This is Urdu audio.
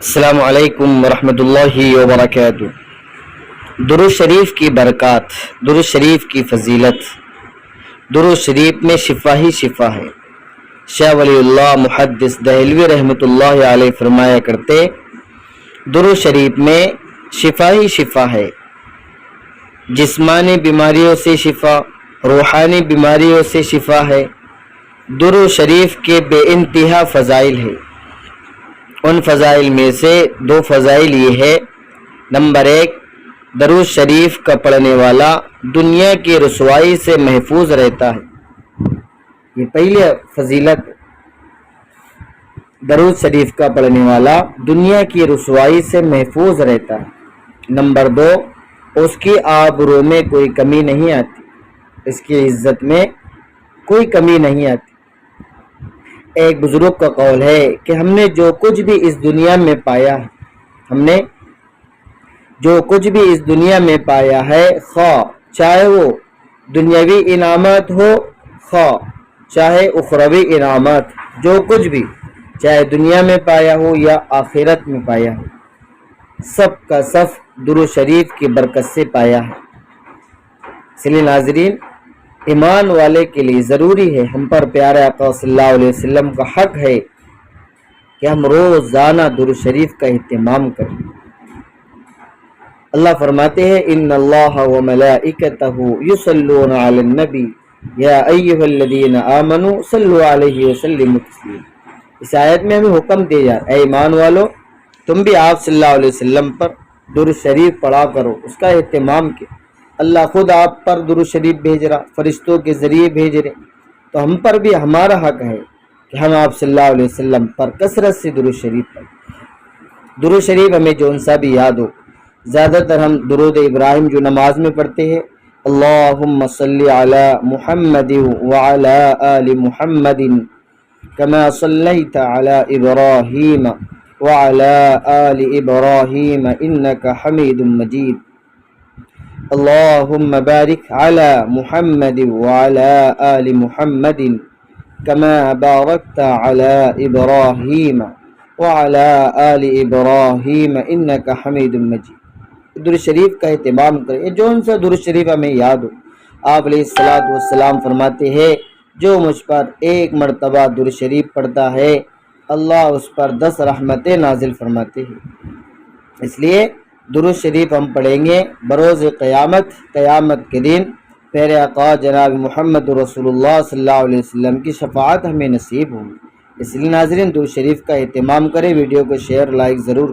السلام علیکم ورحمۃ اللہ وبرکاتہ۔ درود شریف کی برکات، درود شریف کی فضیلت، درود شریف میں شفا ہی شفا ہے۔ شاہ ولی اللہ محدث دہلوی رحمۃ اللہ علیہ فرمایا کرتے، درود شریف میں شفا ہی شفا ہے۔ جسمانی بیماریوں سے شفا، روحانی بیماریوں سے شفا ہے۔ درود شریف کے بے انتہا فضائل ہے۔ ان فضائل میں سے دو فضائل یہ ہے، نمبر 1، درود شریف کا پڑھنے والا دنیا کی رسوائی سے محفوظ رہتا ہے۔ یہ پہلی فضیلت، درود شریف کا پڑھنے والا دنیا کی رسوائی سے محفوظ رہتا ہے۔ نمبر 2، اس کی آبرو میں کوئی کمی نہیں آتی، اس کی عزت میں کوئی کمی نہیں آتی۔ ایک بزرگ کا قول ہے کہ ہم نے جو کچھ بھی اس دنیا میں پایا ہے، خواہ چاہے وہ دنیاوی انعامات ہو، خواہ چاہے اخروی انعامات، جو کچھ بھی چاہے دنیا میں پایا ہو یا آخرت میں پایا ہو، سب کا سب درود شریف کی برکت سے پایا ہے۔ اس لیے ناظرین، ایمان والے کے لیے ضروری ہے، ہم پر پیارے آقا صلی اللہ علیہ وسلم کا حق ہے کہ ہم روزانہ درود شریف کا اہتمام کریں۔ اللہ فرماتے ہیں، ان اللہ و ملائکتہ یصلون علی النبی یا ایھا الذین آمنوا صلوا علیہ وسلموا تسلیما۔ اس آیت میں ہمیں حکم دیا جا رہا ہے، اے ایمان والو، تم بھی آپ صلی اللہ علیہ وسلم پر درود شریف پڑھا کرو، اس کا اہتمام کیا۔ اللہ خود آپ پر درود شریف بھیج رہا، فرشتوں کے ذریعے بھیج رہے، تو ہم پر بھی ہمارا حق ہے کہ ہم آپ صلی اللہ علیہ وسلم پر کثرت سے درود شریف پڑھیں۔ درود شریف ہمیں جون سا بھی یاد ہو، زیادہ تر ہم درود ابراہیم جو نماز میں پڑھتے ہیں، اللہم صلی علی محمد وعلی آل محمد کما صلیت علی ابراہیم وعلی آل ابراہیم انک حمید مجید، اللہم بارک علی محمد وعلی آل محمد کما بارکت علی ابراہیم وعلی آل ابراہیم انک حمید مجید۔ درود شریف کا اہتمام کریں، جون سا درود شریف ہمیں یاد ہو۔ آپ علیہ السلام فرماتے ہیں، جو مجھ پر ایک مرتبہ درود شریف پڑھتا ہے، اللہ اس پر 10 رحمتیں نازل فرماتے ہیں۔ اس لیے درود شریف ہم پڑھیں گے، بروز قیامت کے دن پیارے آقا جناب محمد رسول اللہ صلی اللہ علیہ وسلم کی شفاعت ہمیں نصیب ہوگی۔ اس لیے ناظرین، درود شریف کا اہتمام کریں، ویڈیو کو شیئر لائک ضرور